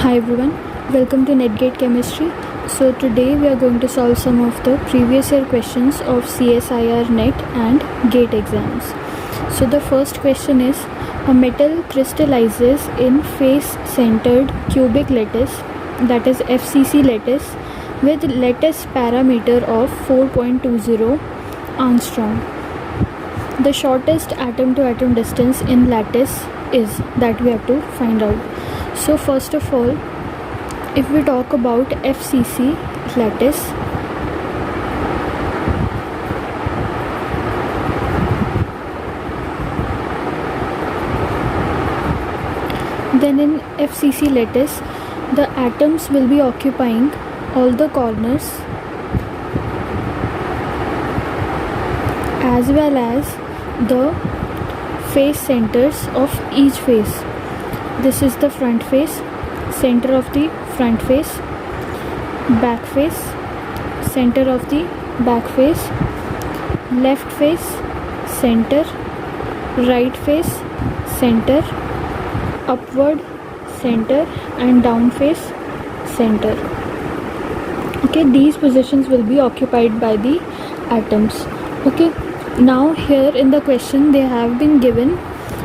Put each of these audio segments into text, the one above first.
Hi everyone, welcome to NetGate Chemistry. So today we are going to solve some of the previous year questions of CSIR NET and GATE exams. So the first question is, a metal crystallizes in face-centered cubic lattice, that is FCC lattice, with lattice parameter of 4.20 angstrom. The shortest atom-to-atom distance in lattice is, that we have to find out. So first of all, if we talk about FCC lattice, then in FCC lattice, the atoms will be occupying all the corners as well as the face centers of each face. This is the front face, center of the front face, back face, center of the back face, left face, center, right face, center, upward, center, and down face, center. Okay, these positions will be occupied by the atoms. Okay, now here in the question they have been given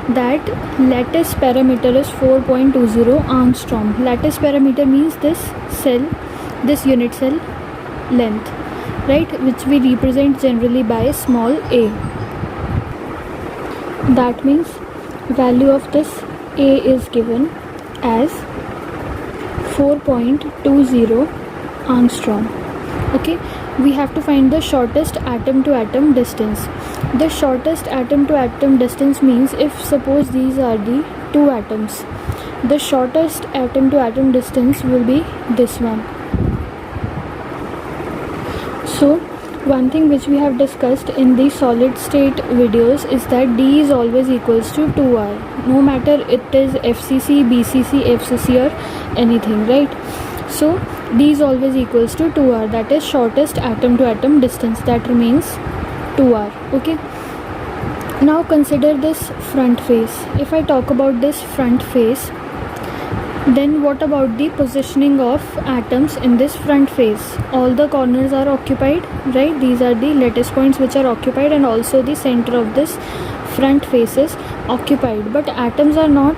that lattice parameter is 4.20 angstrom. Lattice parameter means this cell, this unit cell length, right, which we represent generally by small a. That means value of this a is given as 4.20 angstrom. Okay, we have to find the shortest atom to atom distance. The shortest atom to atom distance means if suppose these are the two atoms, the shortest atom to atom distance will be this one. So one thing which we have discussed in the solid state videos is that D is always equals to 2R, no matter it is FCC, BCC, FCC or anything, right? So D is always equals to 2R, that is shortest atom to atom distance, that remains 2R. Okay, now consider this front face. If I talk about this front face, then what about the positioning of atoms in this front face? All the corners are occupied, right? These are the lattice points which are occupied, and also the center of this front face is occupied, but atoms are not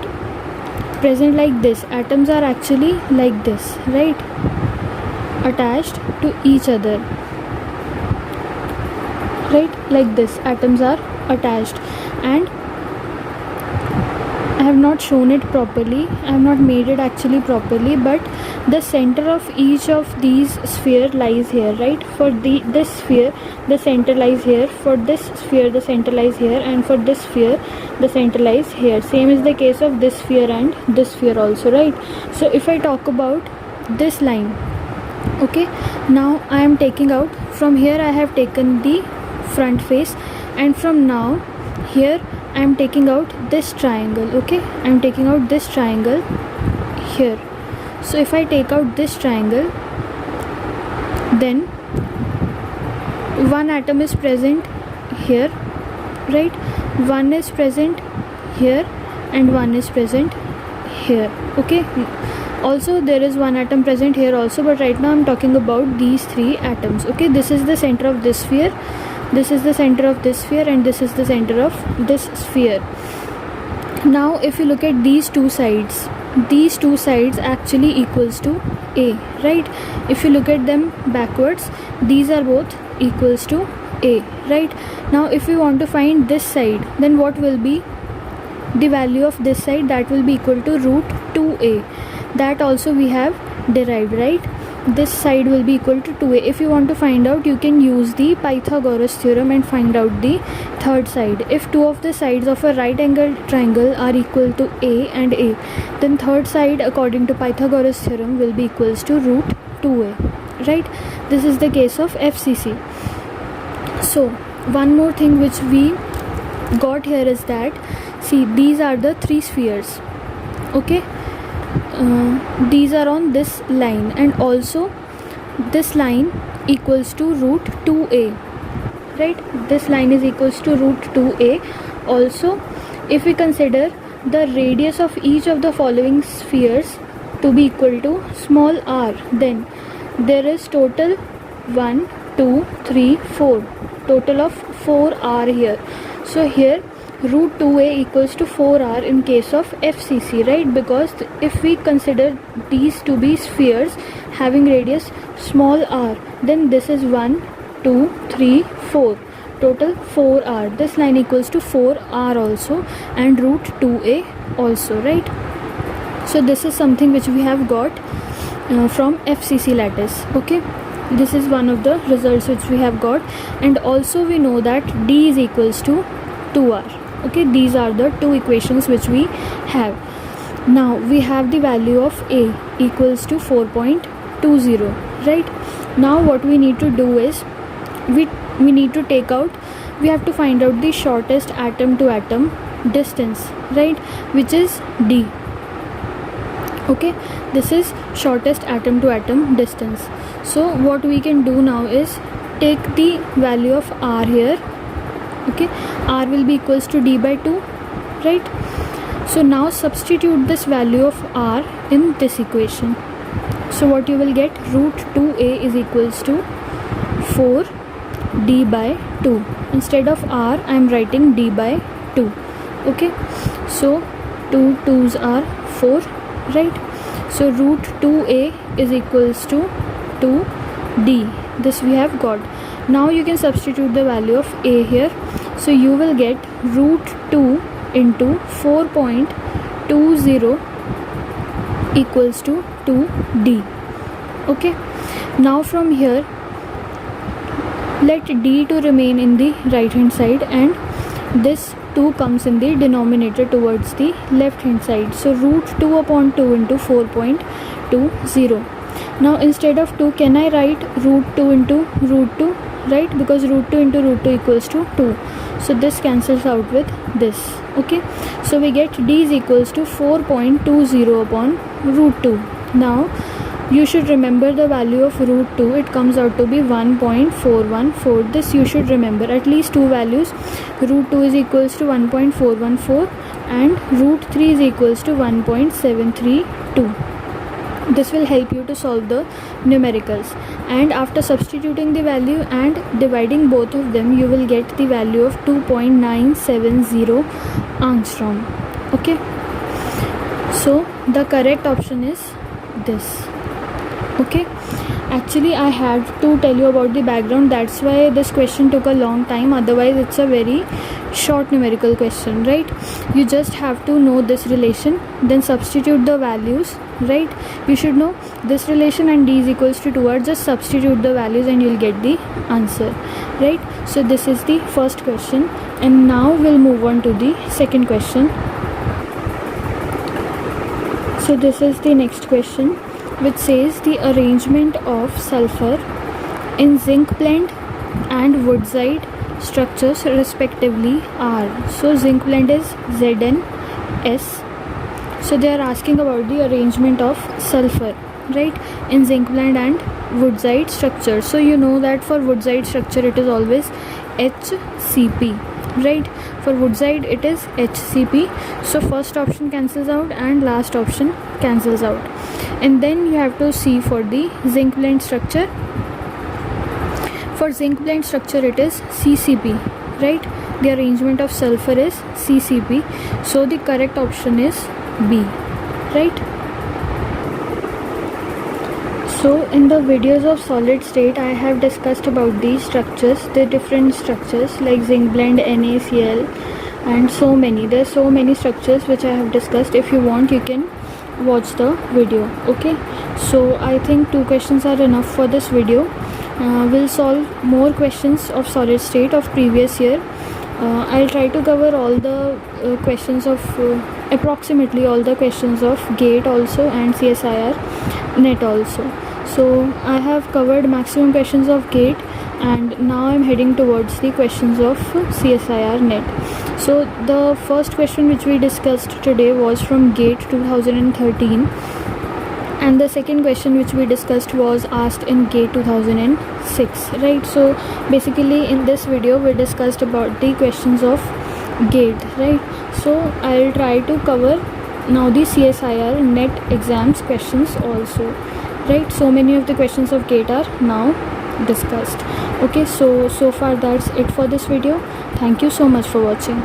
present like this. Atoms are actually like this, right, attached to each other, right, like this. Atoms are attached, and I have not shown it properly, I have not made it actually properly, but the center of each of these sphere lies here, right? For this sphere the center lies here, for this sphere the center lies here, and for this sphere the center lies here. Same is the case of this sphere and this sphere also, right? So if I talk about this line, okay, now I am taking out from here, I have taken the front face, and from now here I am taking out this triangle. Okay, I am taking out this triangle here. So if I take out this triangle, then one atom is present here, right, one is present here, and one is present here. Okay, also there is one atom present here also, but right now I'm talking about these three atoms. Okay, this is the center of this sphere, this is the center of this sphere, and this is the center of this sphere. Now if you look at these two sides actually equals to A, right? If you look at them backwards, these are both equals to A, right? Now if we want to find this side, then what will be the value of this side? That will be equal to root 2A. That also we have derived, right? This side will be equal to 2A. If you want to find out, you can use the Pythagoras theorem and find out the third side. If two of the sides of a right angled triangle are equal to A and A, then third side according to Pythagoras theorem will be equals to root 2A, right? This is the case of FCC. So one more thing which we got here is that, see, these are the three spheres. Okay, these are on this line, and also this line equals to root 2A, right? This line is equals to root 2A. Also, if we consider the radius of each of the following spheres, to be equal to small r, then there is total 1, 2, 3, 4, total of 4r here. So here root 2a equals to 4r in case of FCC, right? Because if we consider these to be spheres having radius small r, then this is 1, 2, 3, 4, total 4r. This line equals to 4r also, and root 2a also, right? So this is something which we have got from FCC lattice. Okay, this is one of the results which we have got. And also we know that d is equals to 2r. Okay, these are the two equations which we have. Now we have the value of a equals to 4.20, right? Now what we need to do is we need to take out, we have to find out the shortest atom to atom distance, right, which is d. Okay, this is shortest atom to atom distance. So what we can do now is take the value of r here. Okay, r will be equals to d by 2, right? So now substitute this value of r in this equation. So what you will get, root 2a is equals to 4 d by 2. Instead of r I am writing d by 2. Okay, so 2 2's are 4, right? So root 2a is equals to 2d. This we have got. Now you can substitute the value of a here. So you will get root 2 into 4.20 equals to 2d. Okay, now from here let d to remain in the right hand side, and this 2 comes in the denominator towards the left hand side. So root 2 upon 2 into 4.20. Now instead of 2, can I write root 2 into root 2, right? Because root 2 into root 2 equals to 2. So this cancels out with this. Okay, so we get d is equals to 4.20 upon root 2. Now you should remember the value of root 2. It comes out to be 1.414. This you should remember, at least two values. Root 2 is equals to 1.414 and root 3 is equals to 1.732. This will help you to solve the numericals, and after substituting the value and dividing both of them, you will get the value of 2.970 angstrom. Okay, so the correct option is this. Okay, actually I had to tell you about the background, that's why this question took a long time. Otherwise it's a very short numerical question, right? You just have to know this relation, then substitute the values, right? You should know this relation and d is equals to 2r. Just substitute the values and you'll get the answer, right? So this is the first question, and now we'll move on to the second question. So this is the next question, which says the arrangement of sulfur in zinc blende and woodside structures respectively are. So zinc blende is ZnS. So they are asking about the arrangement of sulfur, right, in zinc blende and woodside structure. So you know that for woodside structure it is always HCP, right? For woodside it is HCP. So first option cancels out and last option cancels out, and then you have to see for the zinc blende structure. For zinc blende structure it is CCP, right? The arrangement of sulfur is CCP. So the correct option is B, right? So in the videos of solid state I have discussed about these structures, the different structures like zinc blende, NaCl, and so many. There are so many structures which I have discussed. If you want, you can watch the video. Okay, so I think 2 questions are enough for this video. We'll solve more questions of solid state of previous year. I'll try to cover all the questions of approximately all the questions of GATE also and CSIR NET also. So I have covered maximum questions of GATE, and now I'm heading towards the questions of CSIR NET. So the first question which we discussed today was from GATE 2013, and the second question which we discussed was asked in GATE 2006, right? So basically in this video we discussed about the questions of GATE, right? So I'll try to cover now the CSIR net exams questions also, right? So many of the questions of GATE are now discussed. Okay, so far that's it for this video. Thank you so much for watching.